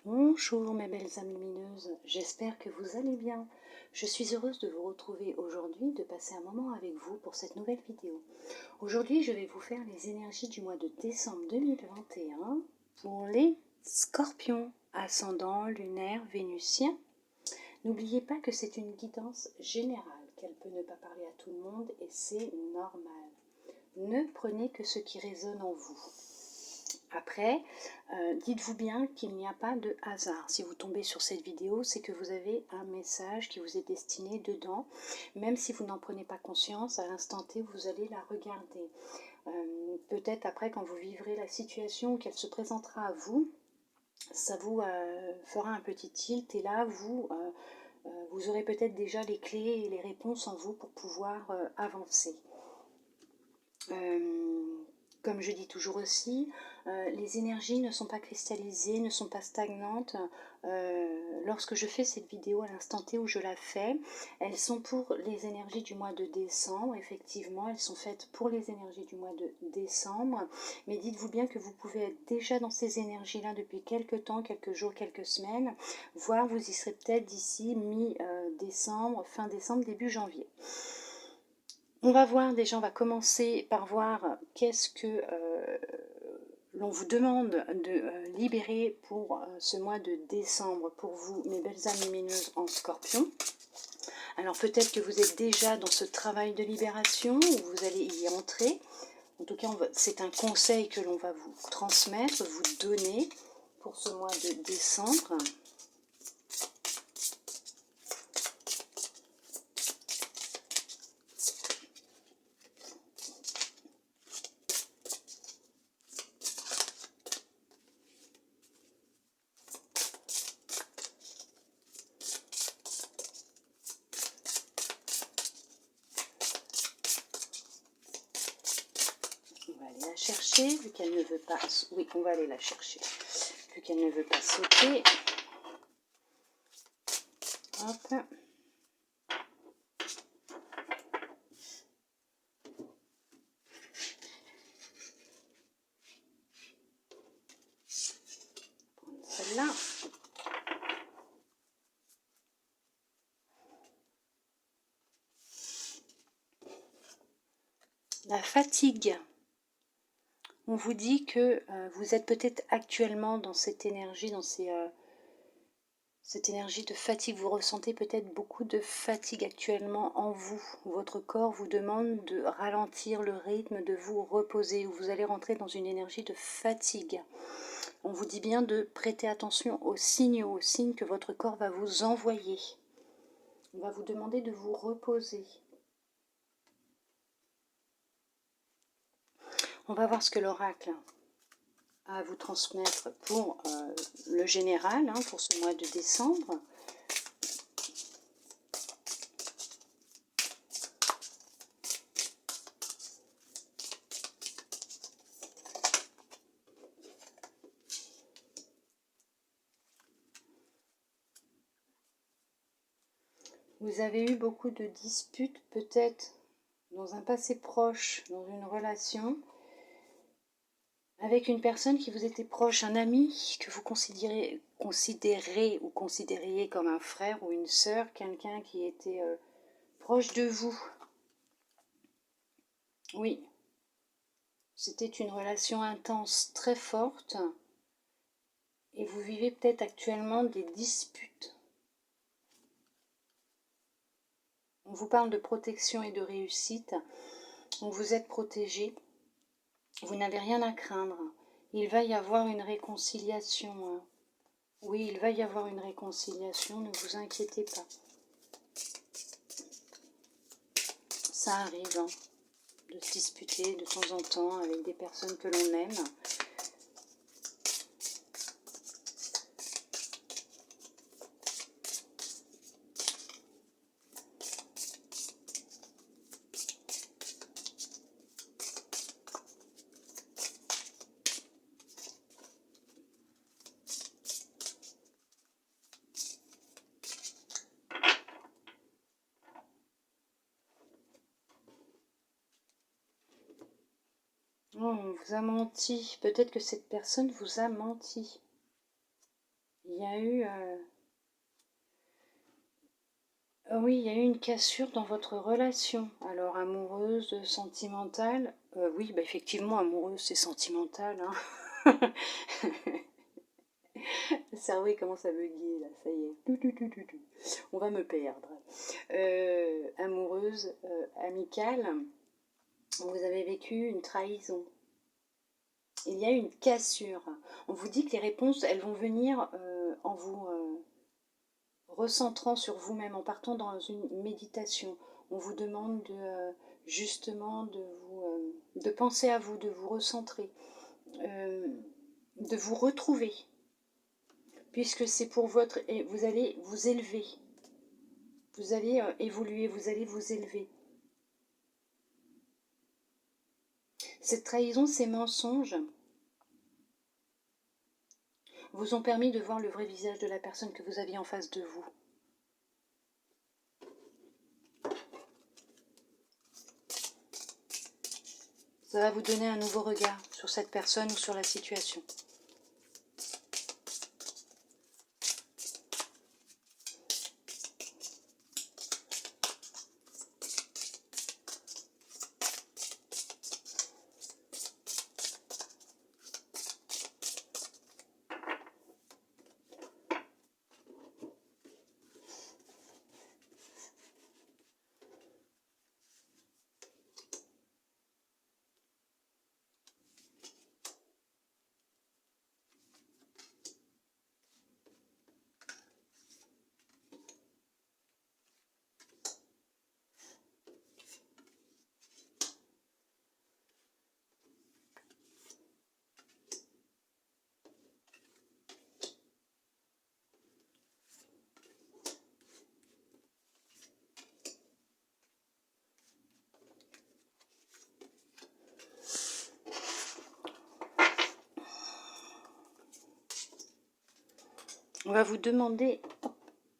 Bonjour mes belles âmes lumineuses, j'espère que vous allez bien. Je suis heureuse de vous retrouver aujourd'hui, de passer un moment avec vous pour cette nouvelle vidéo. Aujourd'hui, je vais vous faire les énergies du mois de décembre 2021 pour les scorpions, ascendant lunaire vénusien. N'oubliez pas que c'est une guidance générale, qu'elle peut ne pas parler à tout le monde et c'est normal. Ne prenez que ce qui résonne en vous. Après, dites-vous bien qu'il n'y a pas de hasard. Si vous tombez sur cette vidéo, c'est que vous avez un message qui vous est destiné dedans. Même si vous n'en prenez pas conscience, à l'instant T, vous allez la regarder. Peut-être après, quand vous vivrez la situation, qu'elle se présentera à vous, ça vous fera un petit tilt et là, vous aurez peut-être déjà les clés et les réponses en vous pour pouvoir avancer. Comme je dis toujours aussi, les énergies ne sont pas cristallisées, ne sont pas stagnantes. Lorsque je fais cette vidéo à l'instant T où je la fais, elles sont pour les énergies du mois de décembre. Effectivement, elles sont faites pour les énergies du mois de décembre. Mais dites-vous bien que vous pouvez être déjà dans ces énergies-là depuis quelques temps, quelques jours, quelques semaines, voire vous y serez peut-être d'ici mi-décembre, fin décembre, début janvier. On va voir, déjà on va commencer par voir qu'est-ce que l'on vous demande de libérer pour ce mois de décembre pour vous, mes belles âmes lumineuses en scorpion. Alors peut-être que vous êtes déjà dans ce travail de libération, ou vous allez y entrer. En tout cas, c'est un conseil que l'on va vous transmettre, vous donner pour ce mois de décembre. On va aller la chercher, vu qu'elle ne veut pas... Oui, on va aller la chercher. Vu qu'elle ne veut pas sauter. Hop. Celle-là. La fatigue. On vous dit que vous êtes peut-être actuellement dans cette énergie, dans cette énergie de fatigue. Vous ressentez peut-être beaucoup de fatigue actuellement en vous. Votre corps vous demande de ralentir le rythme, de vous reposer. Vous allez rentrer dans une énergie de fatigue. On vous dit bien de prêter attention aux signes que votre corps va vous envoyer. On va vous demander de vous reposer. On va voir ce que l'oracle à vous transmettre pour le général, pour ce mois de décembre. Vous avez eu beaucoup de disputes, peut-être dans un passé proche, dans une relation, avec une personne qui vous était proche, un ami que vous considérez ou considériez comme un frère ou une sœur, quelqu'un qui était proche de vous. Oui, c'était une relation intense, très forte, et vous vivez peut-être actuellement des disputes. On vous parle de protection et de réussite. Vous êtes protégé. Vous n'avez rien à craindre. Il va y avoir une réconciliation. Oui, il va y avoir une réconciliation, ne vous inquiétez pas. Ça arrive de se disputer de temps en temps avec des personnes que l'on aime. Oh, on vous a menti. Peut-être que cette personne vous a menti. il y a eu... oui, il y a eu une cassure dans votre relation. Alors, amoureuse, sentimentale. Oui, bah, effectivement, amoureuse, c'est sentimental. Hein. Le cerveau, il commence à bugger, là, ça y est. On va me perdre. Amoureuse, amicale, vous avez vécu une trahison. Il y a une cassure. On vous dit que les réponses, elles vont venir en vous recentrant sur vous-même, en partant dans une méditation. On vous demande justement de penser à vous, de vous recentrer, de vous retrouver, puisque c'est pour votre... Et vous allez vous élever, vous allez évoluer, vous allez vous élever. Cette trahison, ces mensonges vous ont permis de voir le vrai visage de la personne que vous aviez en face de vous. Ça va vous donner un nouveau regard sur cette personne ou sur la situation. On va vous demander... Hop,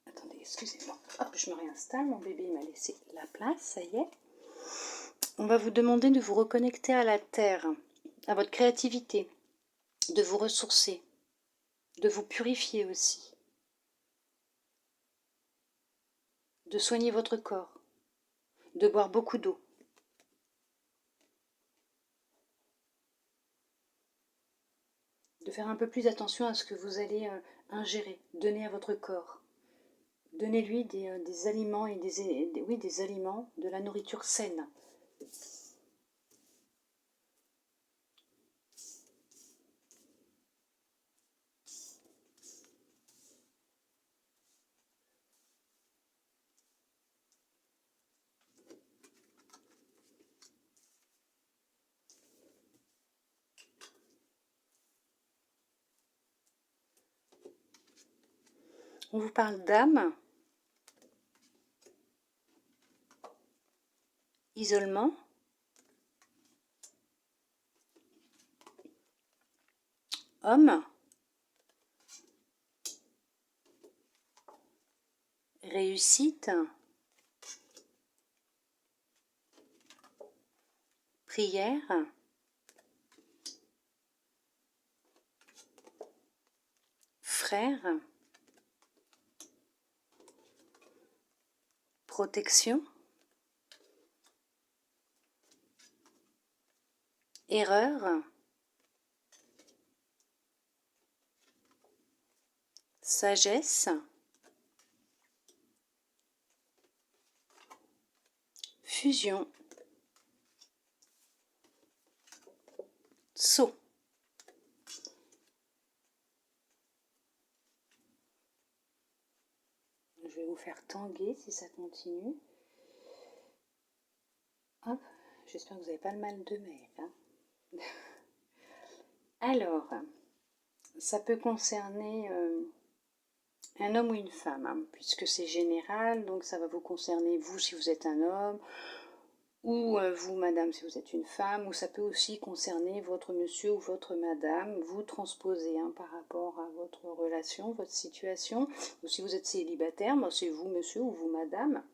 attendez, excusez-moi. Hop, je me réinstalle. Mon bébé m'a laissé la place, ça y est. On va vous demander de vous reconnecter à la terre, à votre créativité, de vous ressourcer, de vous purifier aussi, de soigner votre corps, de boire beaucoup d'eau. De faire un peu plus attention à ce que vous allez ingérer, donner à votre corps. Donnez-lui des aliments et des aliments, de la nourriture saine. On vous parle d'âme, isolement, homme, réussite, prière, frère, protection, erreur, sagesse, fusion, saut. Je vais vous faire tanguer si ça continue. Hop, j'espère que vous n'avez pas le mal de mer. Hein. Alors, ça peut concerner un homme ou une femme, hein, puisque c'est général, donc ça va vous concerner vous si vous êtes un homme, ou vous madame si vous êtes une femme, ou ça peut aussi concerner votre monsieur ou votre madame, vous transposez hein, par rapport à votre relation, votre situation, ou si vous êtes célibataire, moi c'est vous monsieur ou vous madame.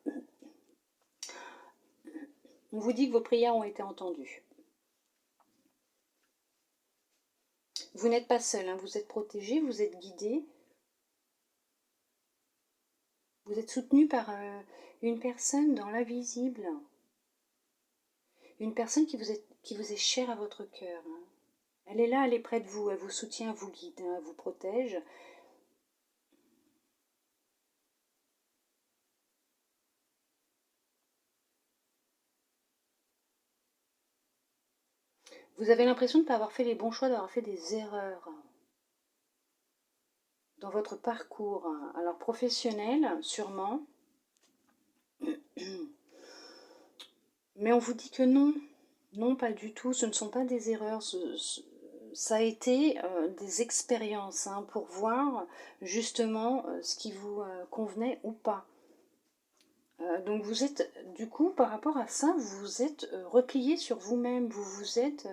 On vous dit que vos prières ont été entendues. Vous n'êtes pas seul, hein, vous êtes protégé, vous êtes guidé, Vous êtes soutenu par une personne dans l'invisible. Une personne qui vous est chère à votre cœur. Hein. Elle est là, elle est près de vous, elle vous soutient, elle vous guide, hein, elle vous protège. Vous avez l'impression de ne pas avoir fait les bons choix, d'avoir fait des erreurs dans votre parcours. Alors professionnel, sûrement. Mais on vous dit que non. Non, pas du tout. Ce ne sont pas des erreurs. Ça a été des expériences hein, pour voir justement ce qui vous convenait ou pas. Donc vous êtes, du coup, par rapport à ça, vous vous êtes replié sur vous-même. Vous vous êtes,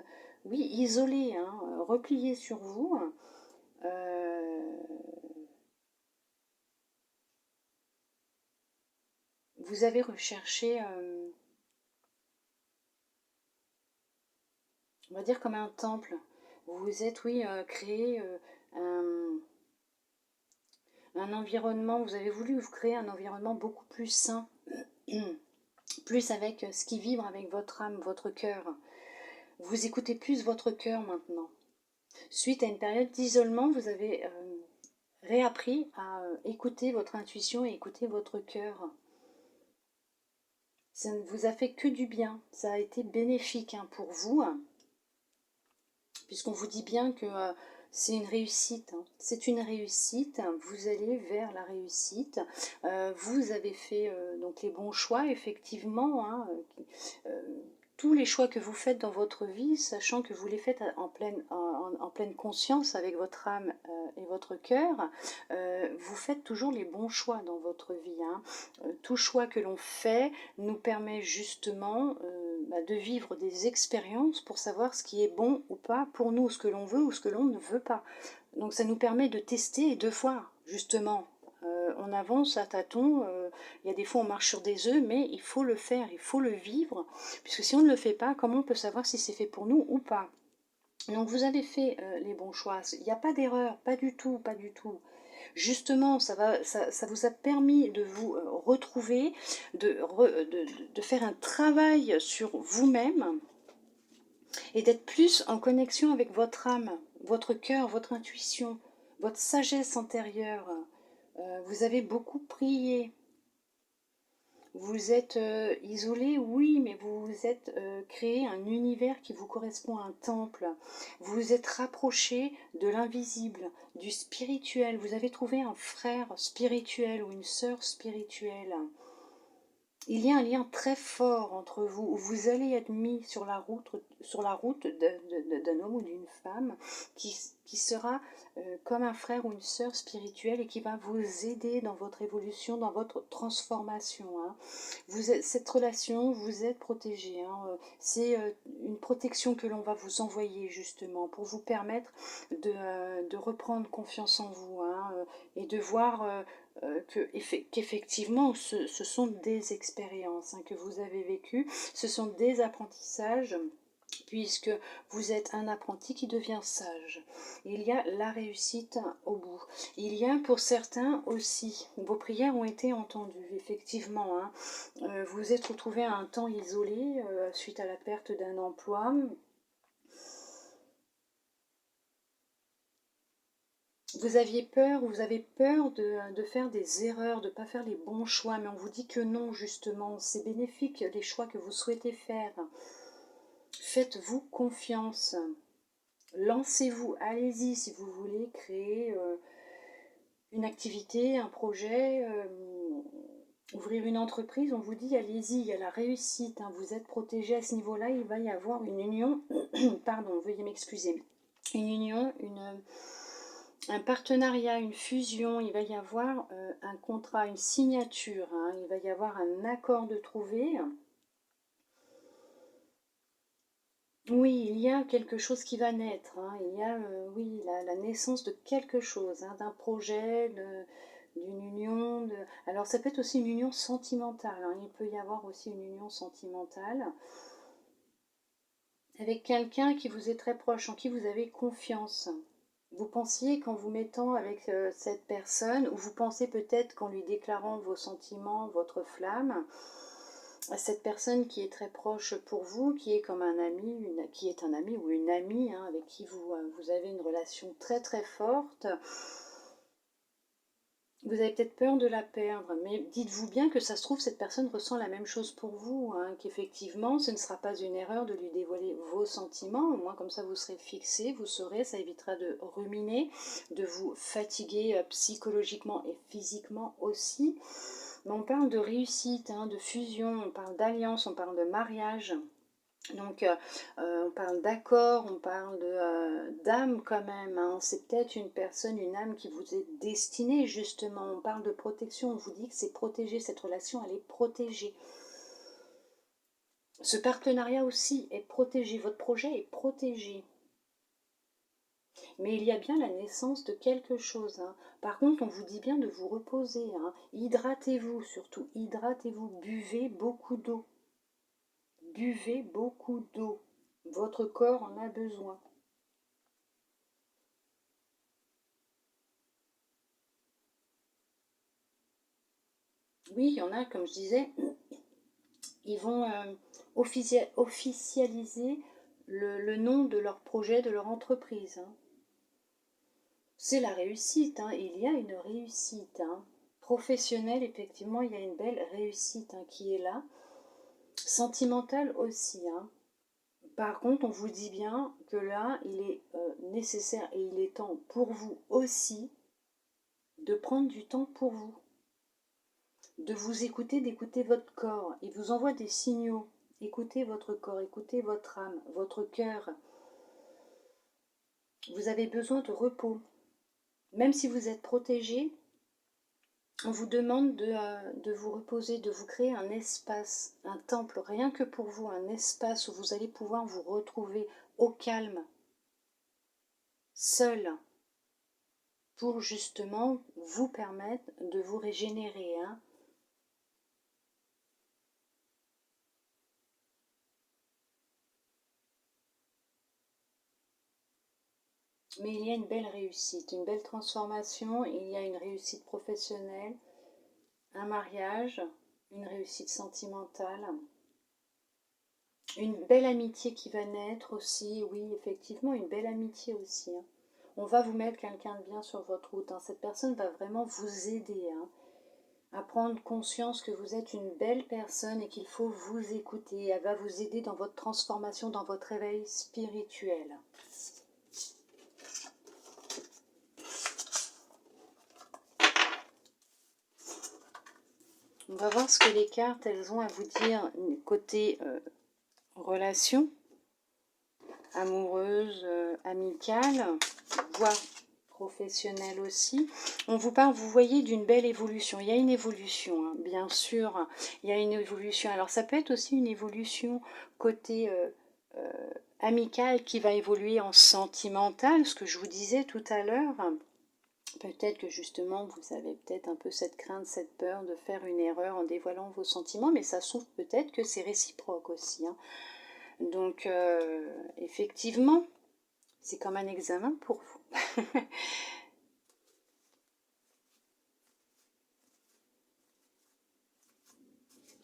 oui, isolé, hein, replié sur vous. Vous avez recherché, on va dire comme un temple. Vous vous êtes, oui, créé un environnement, vous avez voulu vous créer un environnement beaucoup plus sain, plus avec ce qui vibre avec votre âme, votre cœur. Vous écoutez plus votre cœur maintenant. Suite à une période d'isolement, vous avez réappris à écouter votre intuition et écouter votre cœur. Ça ne vous a fait que du bien, ça a été bénéfique hein, pour vous, puisqu'on vous dit bien que c'est une réussite. Hein. C'est une réussite, vous allez vers la réussite. Vous avez fait donc les bons choix, effectivement. Hein, tous les choix que vous faites dans votre vie, sachant que vous les faites en pleine conscience avec votre âme et votre cœur, vous faites toujours les bons choix dans votre vie. Hein. Tout choix que l'on fait nous permet justement de vivre des expériences pour savoir ce qui est bon ou pas pour nous, ce que l'on veut ou ce que l'on ne veut pas. Donc ça nous permet de tester et de voir justement. On avance à tâtons, il y a des fois on marche sur des œufs, mais il faut le faire, il faut le vivre, puisque si on ne le fait pas, comment on peut savoir si c'est fait pour nous ou pas? Donc vous avez fait les bons choix, il n'y a pas d'erreur, pas du tout, pas du tout. Justement, ça vous a permis de vous retrouver, de faire un travail sur vous-même et d'être plus en connexion avec votre âme, votre cœur, votre intuition, votre sagesse intérieure. Vous avez beaucoup prié. Vous êtes isolé, oui, mais vous vous êtes créé un univers qui vous correspond à un temple. Vous vous êtes rapproché de l'invisible, du spirituel. Vous avez trouvé un frère spirituel ou une sœur spirituelle. Il y a un lien très fort entre vous. Vous allez être mis sur la route d'un homme ou d'une femme qui sera comme un frère ou une sœur spirituelle et qui va vous aider dans votre évolution, dans votre transformation. Hein. Cette relation, vous êtes protégé. Hein. C'est une protection que l'on va vous envoyer justement pour vous permettre de reprendre confiance en vous hein, et de voir qu'effectivement ce sont des expériences hein, que vous avez vécues, ce sont des apprentissages puisque vous êtes un apprenti qui devient sage. Il y a la réussite au bout. Il y a pour certains aussi, vos prières ont été entendues, effectivement. Hein. Vous êtes retrouvé à un temps isolé suite à la perte d'un emploi. Vous aviez peur, vous avez peur de faire des erreurs, de ne pas faire les bons choix, mais on vous dit que non, justement, c'est bénéfique les choix que vous souhaitez faire. Faites-vous confiance. Lancez-vous, allez-y si vous voulez créer une activité, un projet, ouvrir une entreprise, on vous dit allez-y, il y a la réussite, hein, vous êtes protégé à ce niveau-là, il va y avoir une union, pardon, veuillez m'excuser, une union, un partenariat, une fusion, il va y avoir un contrat, une signature, hein, il va y avoir un accord de trouver. Oui, il y a quelque chose qui va naître, hein, il y a oui, la naissance de quelque chose, hein, d'un projet, d'une union. Alors ça peut être aussi une union sentimentale, hein, il peut y avoir aussi une union sentimentale avec quelqu'un qui vous est très proche, en qui vous avez confiance. Vous pensiez qu'en vous mettant avec cette personne, ou vous pensez peut-être qu'en lui déclarant vos sentiments, votre flamme, à cette personne qui est très proche pour vous, qui est comme un ami, qui est un ami ou une amie, hein, avec qui vous avez une relation très très forte, vous avez peut-être peur de la perdre, mais dites-vous bien que ça se trouve, cette personne ressent la même chose pour vous, hein, qu'effectivement, ce ne sera pas une erreur de lui dévoiler vos sentiments, au moins comme ça vous serez fixé, vous saurez, ça évitera de ruminer, de vous fatiguer psychologiquement et physiquement aussi. Mais on parle de réussite, hein, de fusion, on parle d'alliance, on parle de mariage. Donc on parle d'accord, on parle d'âme quand même, hein. C'est peut-être une personne, une âme qui vous est destinée justement, on parle de protection, on vous dit que c'est protégé, cette relation elle est protégée. Ce partenariat aussi est protégé, votre projet est protégé. Mais il y a bien la naissance de quelque chose, hein. Par contre, on vous dit bien de vous reposer, hein. Hydratez-vous, surtout hydratez-vous, buvez beaucoup d'eau. Buvez beaucoup d'eau. Votre corps en a besoin. Oui, il y en a, comme je disais, ils vont officialiser le nom de leur projet, de leur entreprise, hein. C'est la réussite, hein. Il y a une réussite, hein. Professionnelle, effectivement, il y a une belle réussite, hein, qui est là. Sentimentale aussi, hein. Par contre, on vous dit bien que là, il est nécessaire et il est temps pour vous aussi de prendre du temps pour vous, de vous écouter, d'écouter votre corps. Il vous envoie des signaux. Écoutez votre corps, écoutez votre âme, votre cœur. Vous avez besoin de repos. Même si vous êtes protégé, on vous demande de vous reposer, de vous créer un espace, un temple, rien que pour vous, un espace où vous allez pouvoir vous retrouver au calme, seul, pour justement vous permettre de vous régénérer, hein. Mais il y a une belle réussite, une belle transformation, il y a une réussite professionnelle, un mariage, une réussite sentimentale, une belle amitié qui va naître aussi, oui, effectivement, une belle amitié aussi, hein. On va vous mettre quelqu'un de bien sur votre route, hein. Cette personne va vraiment vous aider, hein, à prendre conscience que vous êtes une belle personne et qu'il faut vous écouter. Elle va vous aider dans votre transformation, dans votre réveil spirituel. On va voir ce que les cartes elles ont à vous dire côté relation amoureuse, amicale, voire professionnelle aussi. On vous parle, vous voyez, d'une belle évolution. Il y a une évolution, hein, bien sûr. Il y a une évolution. Alors ça peut être aussi une évolution côté amical qui va évoluer en sentimental, ce que je vous disais tout à l'heure. Peut-être que justement vous avez peut-être un peu cette crainte, cette peur de faire une erreur en dévoilant vos sentiments, mais ça se trouve peut-être que c'est réciproque aussi, hein. Donc effectivement, c'est comme un examen pour vous.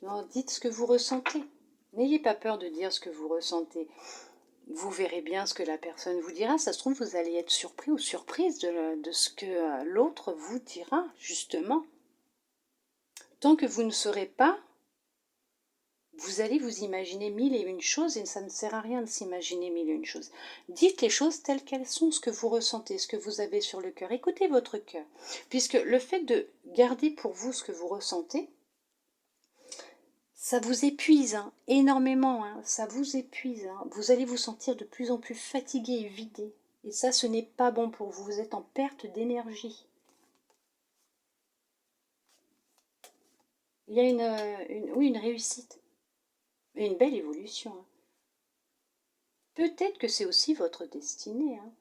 Non, dites ce que vous ressentez. N'ayez pas peur de dire ce que vous ressentez. Vous verrez bien ce que la personne vous dira. Ça se trouve, vous allez être surpris ou surprise de ce que l'autre vous dira, justement. Tant que vous ne saurez pas, vous allez vous imaginer mille et une choses et ça ne sert à rien de s'imaginer mille et une choses. Dites les choses telles qu'elles sont, ce que vous ressentez, ce que vous avez sur le cœur. Écoutez votre cœur. Puisque le fait de garder pour vous ce que vous ressentez, ça vous épuise, hein, énormément, hein, ça vous épuise, hein. Vous allez vous sentir de plus en plus fatigué et vidé. Et ça, ce n'est pas bon pour vous, vous êtes en perte d'énergie. Il y a oui, une réussite, et une belle évolution, hein. Peut-être que c'est aussi votre destinée, hein.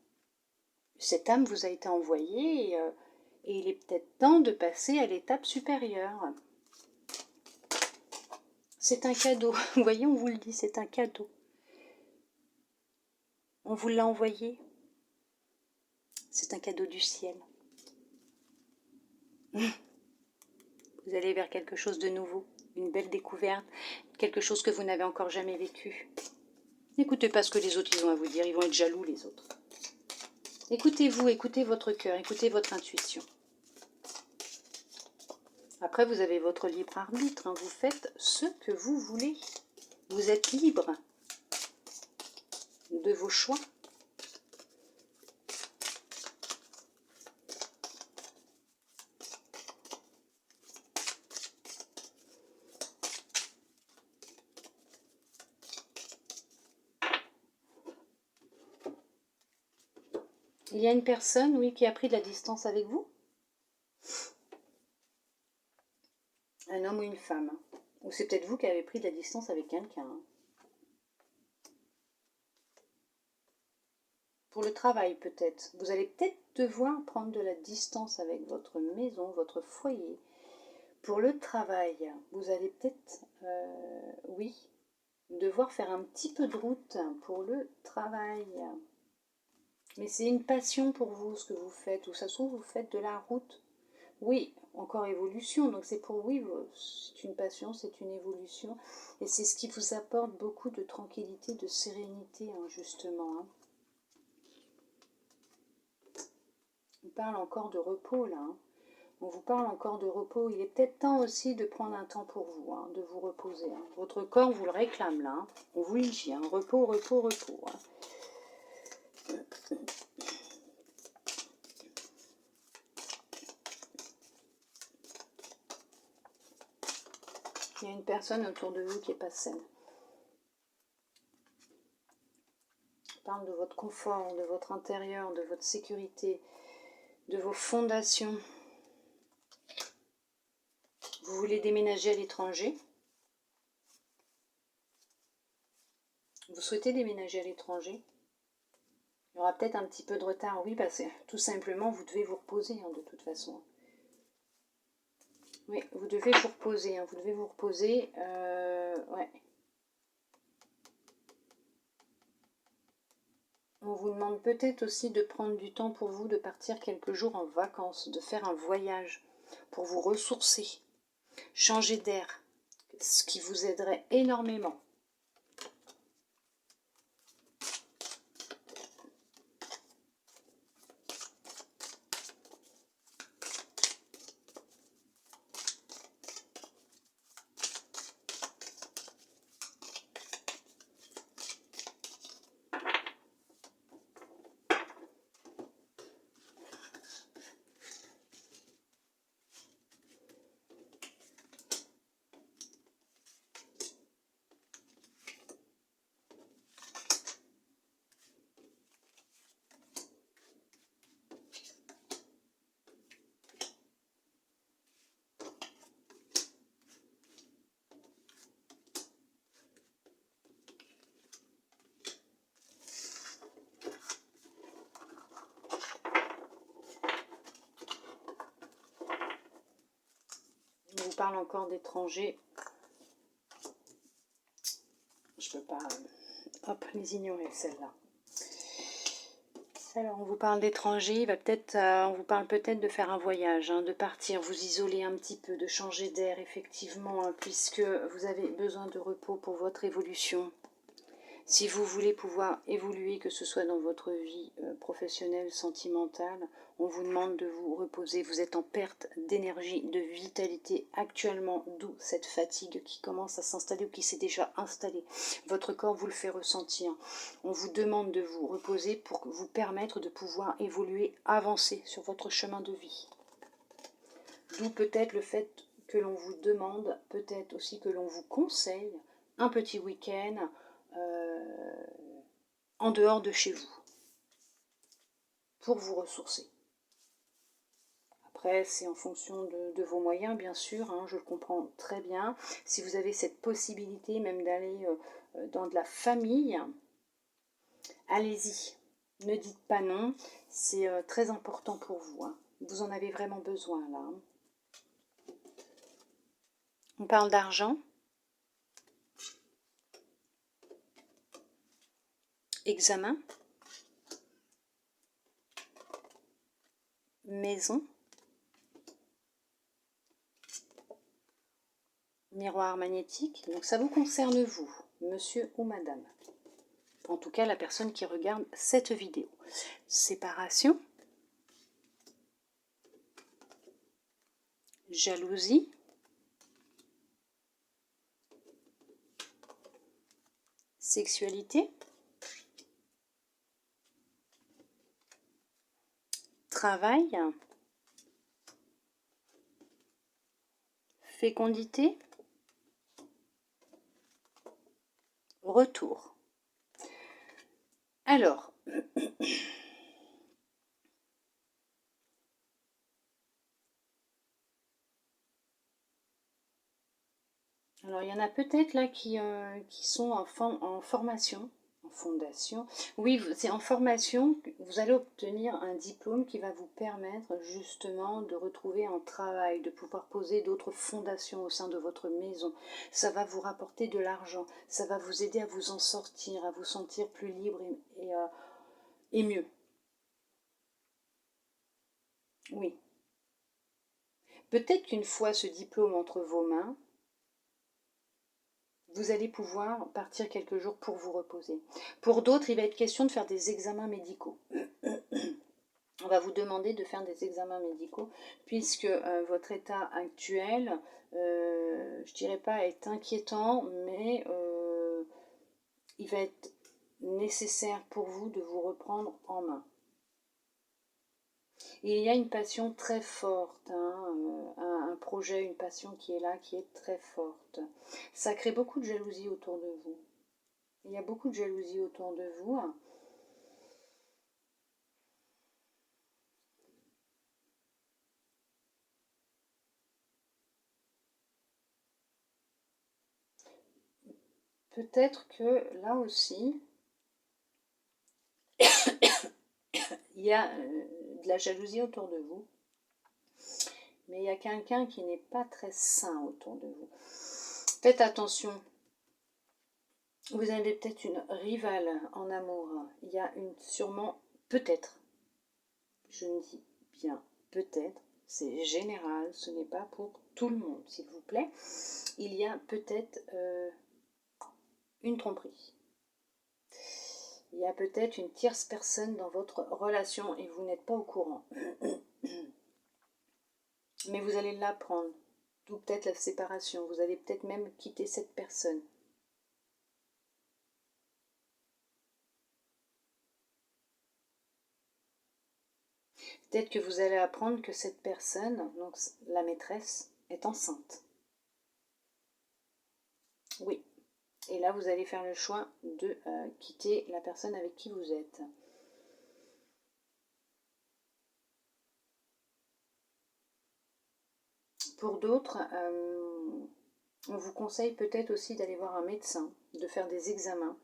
Cette âme vous a été envoyée et il est peut-être temps de passer à l'étape supérieure. C'est un cadeau, vous voyez, on vous le dit, c'est un cadeau. On vous l'a envoyé. C'est un cadeau du ciel. Vous allez vers quelque chose de nouveau, une belle découverte, quelque chose que vous n'avez encore jamais vécu. N'écoutez pas ce que les autres ils ont à vous dire, ils vont être jaloux les autres. Écoutez-vous, écoutez votre cœur, écoutez votre intuition. Après, vous avez votre libre arbitre, hein. Vous faites ce que vous voulez. Vous êtes libre de vos choix. Il y a une personne, oui, qui a pris de la distance avec vous. Un homme ou une femme. Ou c'est peut-être vous qui avez pris de la distance avec quelqu'un. Pour le travail peut-être. Vous allez peut-être devoir prendre de la distance avec votre maison, votre foyer. Pour le travail, vous allez peut-être, oui, devoir faire un petit peu de route pour le travail. Mais c'est une passion pour vous ce que vous faites. Ou ça se trouve, vous faites de la route. Oui, encore évolution. Donc c'est pour oui, c'est une passion, c'est une évolution. Et c'est ce qui vous apporte beaucoup de tranquillité, de sérénité, hein, justement. Hein. On parle encore de repos là. Hein. On vous parle encore de repos. Il est peut-être temps aussi de prendre un temps pour vous, hein, de vous reposer. Hein. Votre corps vous le réclame là. Hein. On vous le dit. Hein. Repos, repos, repos. Hein. Il y a une personne autour de vous qui n'est pas saine. On parle de votre confort, de votre intérieur, de votre sécurité, de vos fondations. Vous voulez déménager à l'étranger. Vous souhaitez déménager à l'étranger. Il y aura peut-être un petit peu de retard, oui, parce que tout simplement, vous devez vous reposer, hein, de toute façon. Oui, vous devez vous reposer, hein, vous devez vous reposer, ouais. On vous demande peut-être aussi de prendre du temps pour vous, de partir quelques jours en vacances, de faire un voyage pour vous ressourcer, changer d'air, ce qui vous aiderait énormément. On vous parle encore d'étrangers. Je ne peux pas, hop, les ignorer, celle-là. Alors, on vous parle d'étrangers, on vous parle peut-être de faire un voyage, hein, de partir, vous isoler un petit peu, de changer d'air, effectivement, hein, puisque vous avez besoin de repos pour votre évolution. Si vous voulez pouvoir évoluer, que ce soit dans votre vie professionnelle, sentimentale, on vous demande de vous reposer. Vous êtes en perte d'énergie, de vitalité actuellement, d'où cette fatigue qui commence à s'installer ou qui s'est déjà installée. Votre corps vous le fait ressentir. On vous demande de vous reposer pour vous permettre de pouvoir évoluer, avancer sur votre chemin de vie. D'où peut-être le fait que l'on vous demande, peut-être aussi que l'on vous conseille un petit week-end, en dehors de chez vous, pour vous ressourcer. Après, c'est en fonction de vos moyens, bien sûr, hein, je le comprends très bien. Si vous avez cette possibilité même d'aller dans de la famille, allez-y. Ne dites pas non, c'est très important pour vous. Hein. Vous en avez vraiment besoin, là. On parle d'argent. Examen. maison, miroir magnétique. Donc ça vous concerne vous, monsieur ou madame. En tout cas, la personne qui regarde cette vidéo. Séparation, jalousie, sexualité, travail, fécondité, retour. Alors, il y en a peut-être là qui sont en formation, en fondation. Oui, c'est en formation, vous allez obtenir un diplôme qui va vous permettre justement de retrouver un travail, de pouvoir poser d'autres fondations au sein de votre maison. Ça va vous rapporter de l'argent, ça va vous aider à vous en sortir, à vous sentir plus libre et mieux. Oui. Peut-être qu'une fois ce diplôme entre vos mains, vous allez pouvoir partir quelques jours pour vous reposer. Pour d'autres, il va être question de faire des examens médicaux. On va vous demander de faire des examens médicaux puisque votre état actuel, je dirais pas est inquiétant, mais il va être nécessaire pour vous de vous reprendre en main. Il y a une passion très forte, un projet, une passion qui est là, qui est très forte. Ça crée beaucoup de jalousie autour de vous. Il y a beaucoup de jalousie autour de vous. Peut-être que là aussi, il y a de la jalousie autour de vous. Mais il y a quelqu'un qui n'est pas très sain autour de vous. Faites attention. Vous avez peut-être une rivale en amour. Il y a sûrement, peut-être, je me dis bien peut-être, c'est général, ce n'est pas pour tout le monde, s'il vous plaît. Il y a peut-être une tromperie. Il y a peut-être une tierce personne dans votre relation et vous n'êtes pas au courant. Mais vous allez l'apprendre. D'où peut-être la séparation. Vous allez peut-être même quitter cette personne. Peut-être que vous allez apprendre que cette personne, donc la maîtresse, est enceinte. Oui. Et là, vous allez faire le choix de quitter la personne avec qui vous êtes. Pour d'autres, on vous conseille peut-être aussi d'aller voir un médecin, de faire des examens.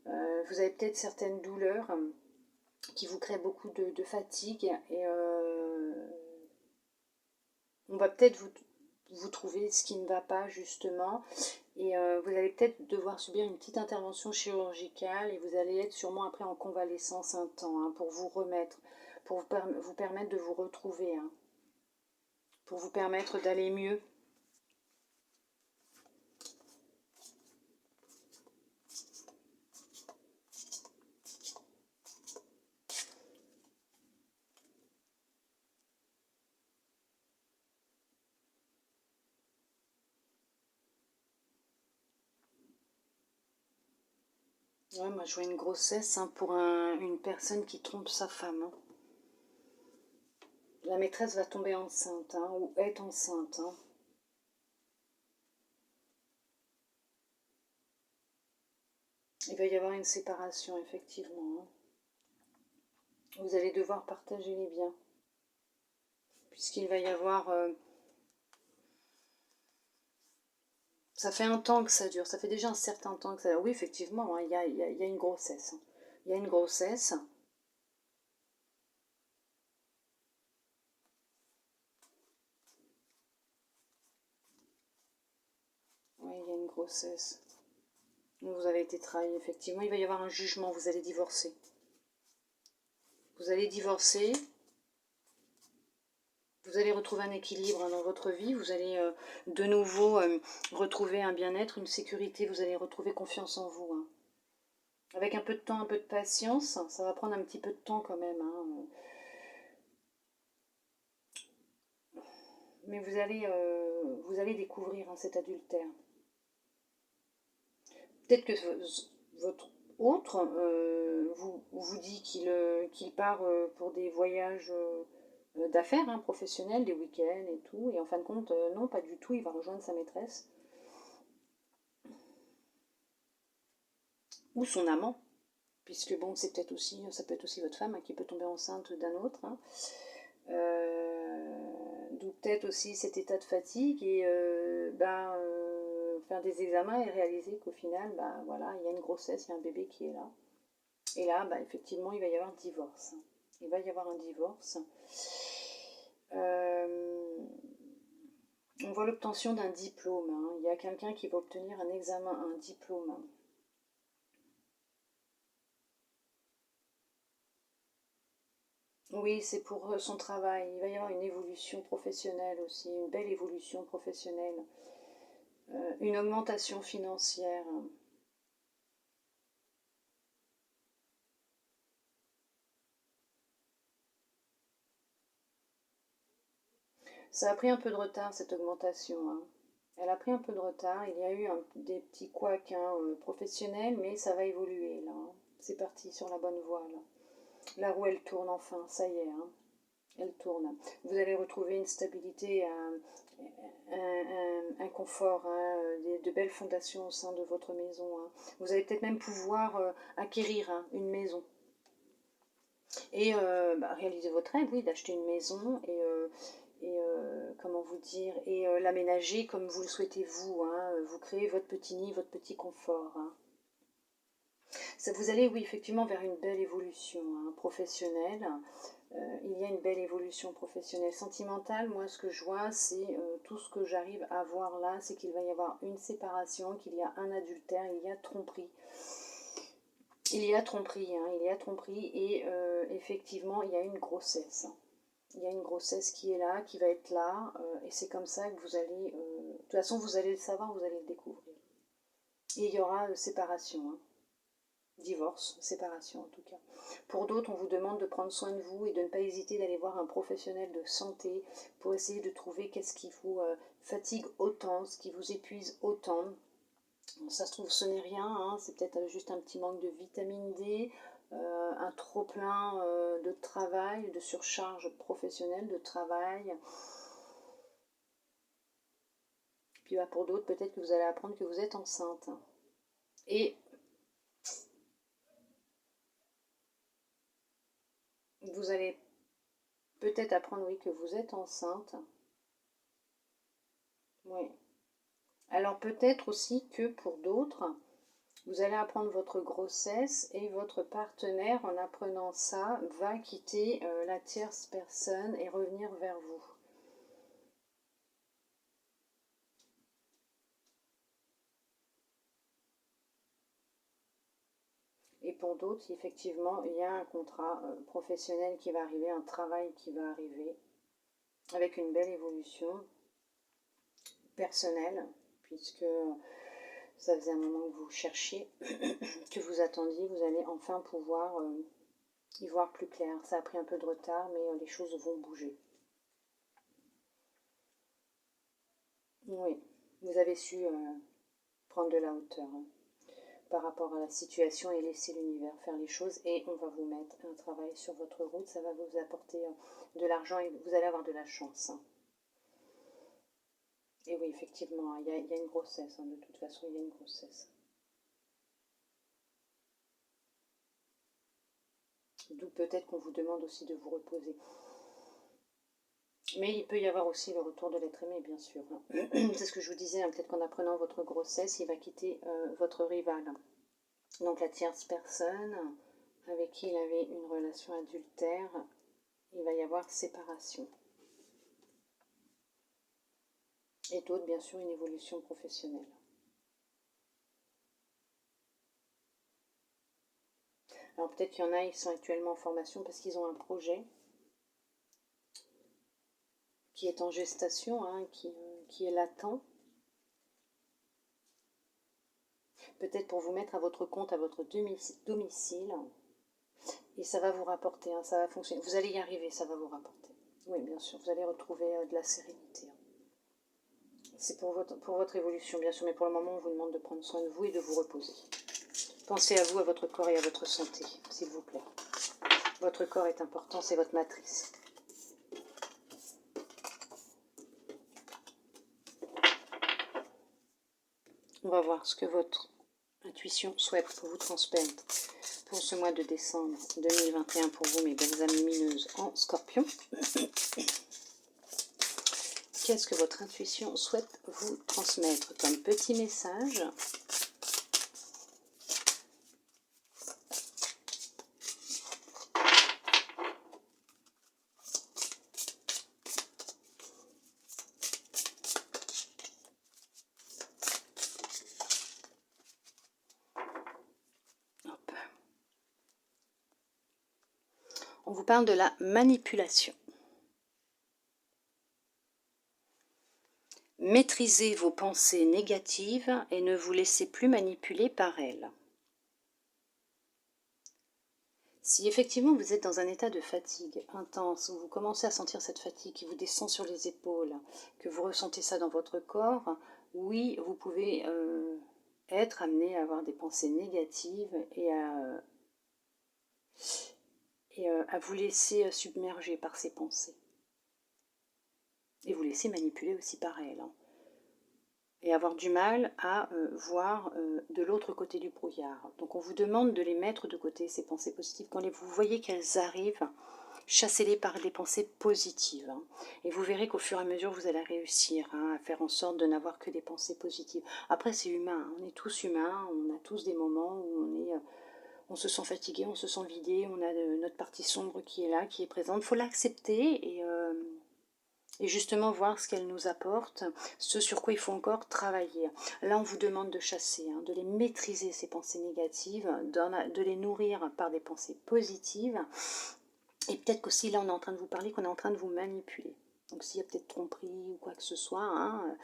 Vous avez peut-être certaines douleurs qui vous créent beaucoup de fatigue et on va peut-être vous trouver ce qui ne va pas justement et vous allez peut-être devoir subir une petite intervention chirurgicale et vous allez être sûrement après en convalescence un temps pour vous remettre, pour vous permettre de vous retrouver, pour vous permettre d'aller mieux. Ouais, moi je vois une grossesse pour une personne qui trompe sa femme. La maîtresse va tomber enceinte ou est enceinte. Il va y avoir une séparation, effectivement. Vous allez devoir partager les biens. Puisqu'il va y avoir... ça fait un temps que ça dure. Ça fait déjà un certain temps que ça dure. Oui, effectivement, il y a une grossesse. Il y a une grossesse. Oui, il y a une grossesse. Vous avez été trahi, effectivement. Il va y avoir un jugement. Vous allez divorcer. Vous allez divorcer. Vous allez retrouver un équilibre dans votre vie, vous allez de nouveau retrouver un bien-être, une sécurité, vous allez retrouver confiance en vous. Hein. Avec un peu de temps, un peu de patience, ça va prendre un petit peu de temps quand même. Hein. Mais vous allez découvrir hein, cet adultère. Peut-être que votre autre vous dit qu'il part pour des voyages d'affaires, hein, professionnels, des week-ends et tout. Et en fin de compte, non, pas du tout, il va rejoindre sa maîtresse. Ou son amant. Puisque bon, c'est peut-être aussi, ça peut être aussi votre femme hein, qui peut tomber enceinte d'un autre. Hein. D'où peut-être aussi cet état de fatigue et faire des examens et réaliser qu'au final, voilà, il y a une grossesse, il y a un bébé qui est là. Et là, effectivement, il va y avoir un divorce. Il va y avoir un divorce. On voit l'obtention d'un diplôme. Hein. Il y a quelqu'un qui va obtenir un examen, un diplôme. Oui, c'est pour son travail. Il va y avoir une évolution professionnelle aussi, une belle évolution professionnelle, une augmentation financière. Ça a pris un peu de retard cette augmentation. Hein. Elle a pris un peu de retard. Il y a eu des petits couacs hein, professionnels, mais ça va évoluer là. Hein. C'est parti sur la bonne voie là. La roue elle tourne enfin, ça y est. Hein. Elle tourne. Vous allez retrouver une stabilité, un confort, hein, de belles fondations au sein de votre maison. Hein. Vous allez peut-être même pouvoir acquérir hein, une maison. Et réaliser votre rêve, oui, d'acheter une maison et comment vous dire, et l'aménager comme vous le souhaitez vous. Hein, vous créez votre petit nid, votre petit confort. Hein. Ça, vous allez, oui, effectivement, vers une belle évolution hein, professionnelle. Il y a une belle évolution professionnelle. Sentimentale, moi ce que je vois, c'est tout ce que j'arrive à voir là, c'est qu'il va y avoir une séparation, qu'il y a un adultère, il y a tromperie. Il y a tromperie, hein, il y a tromperie et effectivement il y a une grossesse. Il y a une grossesse qui est là, qui va être là, et c'est comme ça que vous allez... de toute façon, vous allez le savoir, vous allez le découvrir. Et il y aura séparation. Hein. Divorce, séparation en tout cas. Pour d'autres, on vous demande de prendre soin de vous et de ne pas hésiter d'aller voir un professionnel de santé pour essayer de trouver qu'est-ce qui vous fatigue autant, ce qui vous épuise autant. Bon, ça se trouve, ce n'est rien, hein, c'est peut-être juste un petit manque de vitamine D, un trop-plein de travail, de surcharge professionnelle, de travail. Puis pour d'autres, peut-être que vous allez apprendre que vous êtes enceinte. Et vous allez peut-être apprendre, oui, que vous êtes enceinte. Oui. Alors peut-être aussi que pour d'autres, vous allez apprendre votre grossesse et votre partenaire, en apprenant ça, va quitter la tierce personne et revenir vers vous. Et pour d'autres, effectivement, il y a un contrat professionnel qui va arriver, un travail qui va arriver, avec une belle évolution personnelle, puisque ça faisait un moment que vous cherchiez, que vous attendiez, vous allez enfin pouvoir y voir plus clair. Ça a pris un peu de retard, mais les choses vont bouger. Oui, vous avez su prendre de la hauteur hein, par rapport à la situation et laisser l'univers faire les choses. Et on va vous mettre un travail sur votre route. Ça va vous apporter de l'argent et vous allez avoir de la chance. Hein. Et oui, effectivement, il y a une grossesse. Hein, de toute façon, il y a une grossesse. D'où peut-être qu'on vous demande aussi de vous reposer. Mais il peut y avoir aussi le retour de l'être aimé, bien sûr. C'est ce que je vous disais, hein, peut-être qu'en apprenant votre grossesse, il va quitter votre rival. Donc la tierce personne avec qui il avait une relation adultère, il va y avoir séparation. Et d'autres, bien sûr, une évolution professionnelle. Alors peut-être qu'il y en a, ils sont actuellement en formation parce qu'ils ont un projet. qui est en gestation, hein, qui est latent. Peut-être pour vous mettre à votre compte, à votre domicile. Et ça va vous rapporter, hein, ça va fonctionner. Vous allez y arriver, ça va vous rapporter. Oui, bien sûr, vous allez retrouver de la sérénité. C'est pour votre évolution, bien sûr, mais pour le moment, on vous demande de prendre soin de vous et de vous reposer. Pensez à vous, à votre corps et à votre santé, s'il vous plaît. Votre corps est important, c'est votre matrice. On va voir ce que votre intuition souhaite vous transmettre pour ce mois de décembre 2021 pour vous, mes belles âmes lumineuses en Scorpion. Qu'est-ce que votre intuition souhaite vous transmettre comme petit message ? Hop. On vous parle de la manipulation. Maîtrisez vos pensées négatives et ne vous laissez plus manipuler par elles. Si effectivement vous êtes dans un état de fatigue intense, où vous commencez à sentir cette fatigue qui vous descend sur les épaules, que vous ressentez ça dans votre corps, oui, vous pouvez être amené à avoir des pensées négatives et à vous laisser submerger par ces pensées. Et vous laisser manipuler aussi par elles. Hein. Et avoir du mal à voir de l'autre côté du brouillard. Donc on vous demande de les mettre de côté, ces pensées positives. Quand vous voyez qu'elles arrivent, chassez-les par des pensées positives. Hein. Et vous verrez qu'au fur et à mesure, vous allez réussir à faire en sorte de n'avoir que des pensées positives. Après, c'est humain, hein. On est tous humains, on a tous des moments où on se sent fatigué, on se sent vidé, on a notre partie sombre qui est là, qui est présente. Il faut l'accepter et justement voir ce qu'elle nous apporte, ce sur quoi il faut encore travailler. Là, on vous demande de chasser, hein, de les maîtriser, ces pensées négatives, de les nourrir par des pensées positives. Et peut-être qu'aussi, là, on est en train de vous parler, qu'on est en train de vous manipuler. Donc, s'il y a peut-être tromperie ou quoi que ce soit, hein,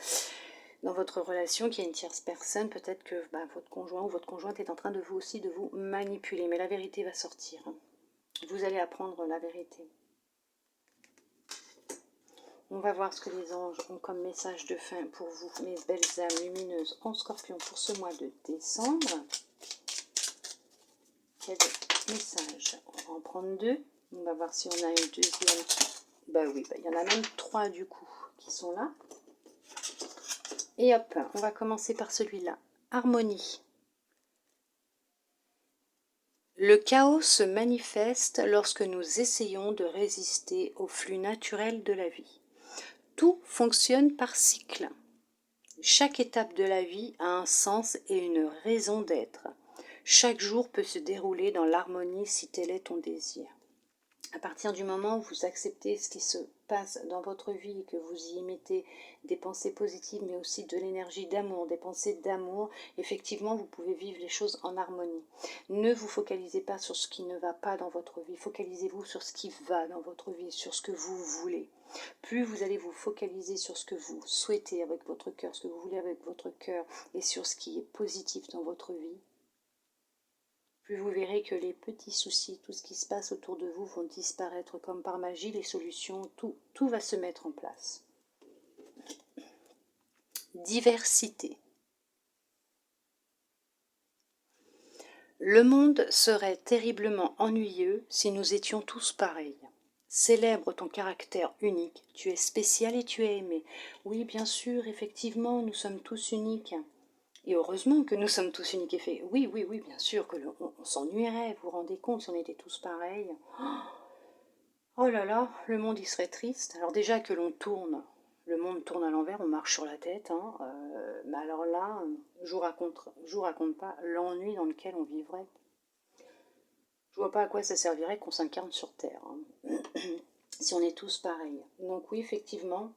dans votre relation, qu'il y a une tierce personne, peut-être que votre conjoint ou votre conjointe est en train de vous aussi de vous manipuler. Mais la vérité va sortir. Hein. Vous allez apprendre la vérité. On va voir ce que les anges ont comme message de fin pour vous, mes belles âmes lumineuses en Scorpion pour ce mois de décembre. Quel message? On va en prendre deux. On va voir si on a une deuxième. Bah oui, il y en a même trois du coup qui sont là. Et hop, on va commencer par celui-là. Harmonie. Le chaos se manifeste lorsque nous essayons de résister au flux naturel de la vie. Tout fonctionne par cycle. Chaque étape de la vie a un sens et une raison d'être. Chaque jour peut se dérouler dans l'harmonie si tel est ton désir. À partir du moment où vous acceptez ce qui se passe dans votre vie et que vous y mettez des pensées positives mais aussi de l'énergie d'amour, des pensées d'amour, effectivement vous pouvez vivre les choses en harmonie. Ne vous focalisez pas sur ce qui ne va pas dans votre vie, focalisez-vous sur ce qui va dans votre vie, sur ce que vous voulez. Plus vous allez vous focaliser sur ce que vous souhaitez avec votre cœur, ce que vous voulez avec votre cœur et sur ce qui est positif dans votre vie, plus vous verrez que les petits soucis, tout ce qui se passe autour de vous vont disparaître comme par magie, les solutions, tout va se mettre en place. Diversité. Le monde serait terriblement ennuyeux si nous étions tous pareils. Célèbre ton caractère unique, tu es spécial et tu es aimé. Oui, bien sûr, effectivement, nous sommes tous uniques. Et heureusement que nous sommes tous uniques et faits. Oui, bien sûr que on s'ennuierait, vous vous rendez compte si on était tous pareils. Oh là là, le monde il serait triste. Alors déjà que l'on tourne, le monde tourne à l'envers, on marche sur la tête. Hein, mais alors là, je vous raconte pas l'ennui dans lequel on vivrait. Je vois pas à quoi ça servirait qu'on s'incarne sur Terre, hein, si on est tous pareils. Donc oui, effectivement,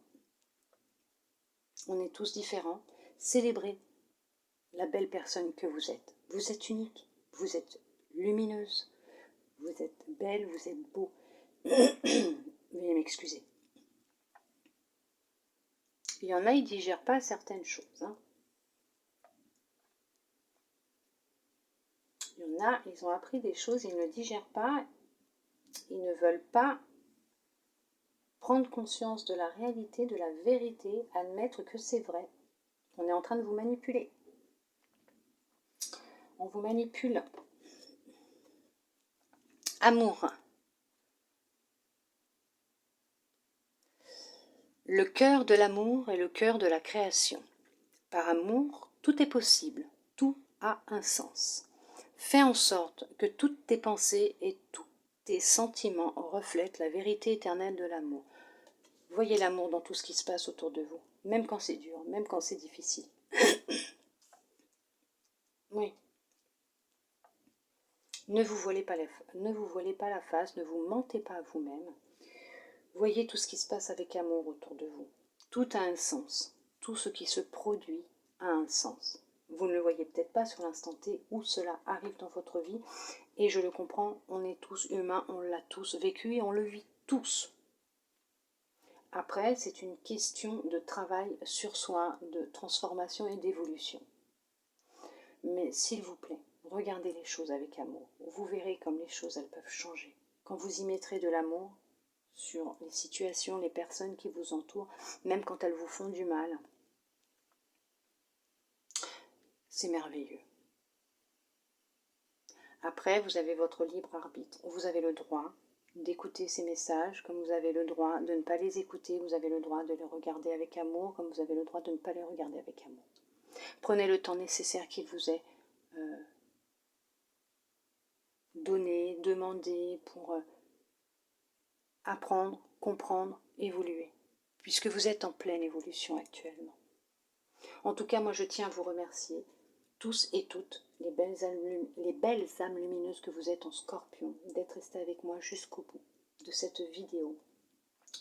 on est tous différents. Célébrez la belle personne que vous êtes. Vous êtes unique, vous êtes lumineuse, vous êtes belle, vous êtes beau. Veuillez m'excuser. Il y en a, ils ne digèrent pas certaines choses. Hein. Il y en a, ils ont appris des choses, ils ne digèrent pas, ils ne veulent pas prendre conscience de la réalité, de la vérité, admettre que c'est vrai. On est en train de vous manipuler. On vous manipule. Amour. Le cœur de l'amour est le cœur de la création. Par amour, tout est possible, tout a un sens. Fais en sorte que toutes tes pensées et tous tes sentiments reflètent la vérité éternelle de l'amour. Voyez l'amour dans tout ce qui se passe autour de vous, même quand c'est dur, même quand c'est difficile. Oui. Ne vous voilez pas la face, ne vous mentez pas à vous-même. Voyez tout ce qui se passe avec amour autour de vous. Tout a un sens. Tout ce qui se produit a un sens. Vous ne le voyez peut-être pas sur l'instant T où cela arrive dans votre vie. Et je le comprends, on est tous humains, on l'a tous vécu et on le vit tous. Après, c'est une question de travail sur soi, de transformation et d'évolution. Mais s'il vous plaît, regardez les choses avec amour. Vous verrez comme les choses, elles peuvent changer. Quand vous y mettrez de l'amour sur les situations, les personnes qui vous entourent, même quand elles vous font du mal, c'est merveilleux. Après, vous avez votre libre arbitre. Vous avez le droit d'écouter ces messages, comme vous avez le droit de ne pas les écouter, vous avez le droit de les regarder avec amour, comme vous avez le droit de ne pas les regarder avec amour. Prenez le temps nécessaire qu'il vous est donné, demandé pour apprendre, comprendre, évoluer, puisque vous êtes en pleine évolution actuellement. En tout cas, moi je tiens à vous remercier, tous et toutes, les belles âmes lumineuses que vous êtes en Scorpion, d'être restés avec moi jusqu'au bout de cette vidéo.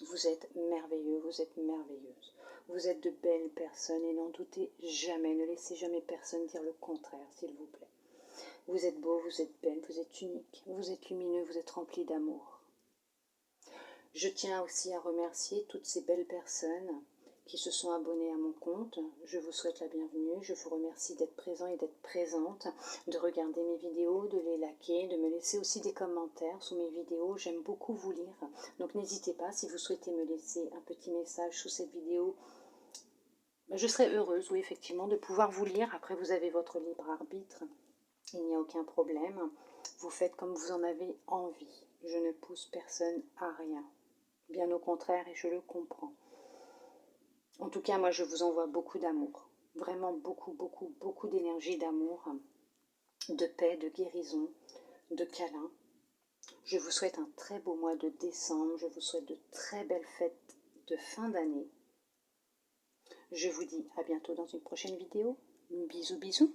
Vous êtes merveilleux, vous êtes merveilleuses. Vous êtes de belles personnes et n'en doutez jamais, ne laissez jamais personne dire le contraire, s'il vous plaît. Vous êtes beau, vous êtes belle, vous êtes unique, vous êtes lumineux, vous êtes rempli d'amour. Je tiens aussi à remercier toutes ces belles personnes qui se sont abonnés à mon compte. Je vous souhaite la bienvenue, je vous remercie d'être présent et d'être présente, de regarder mes vidéos, de les liker, de me laisser aussi des commentaires sous mes vidéos. J'aime beaucoup vous lire, donc n'hésitez pas si vous souhaitez me laisser un petit message sous cette vidéo. Je serai heureuse, oui, effectivement, de pouvoir vous lire. Après, vous avez votre libre arbitre, il n'y a aucun problème. Vous faites comme vous en avez envie. Je ne pousse personne à rien. Bien au contraire, et je le comprends. En tout cas, moi, je vous envoie beaucoup d'amour. Vraiment beaucoup, beaucoup, beaucoup d'énergie, d'amour, de paix, de guérison, de câlin. Je vous souhaite un très beau mois de décembre. Je vous souhaite de très belles fêtes de fin d'année. Je vous dis à bientôt dans une prochaine vidéo. Bisous, bisous.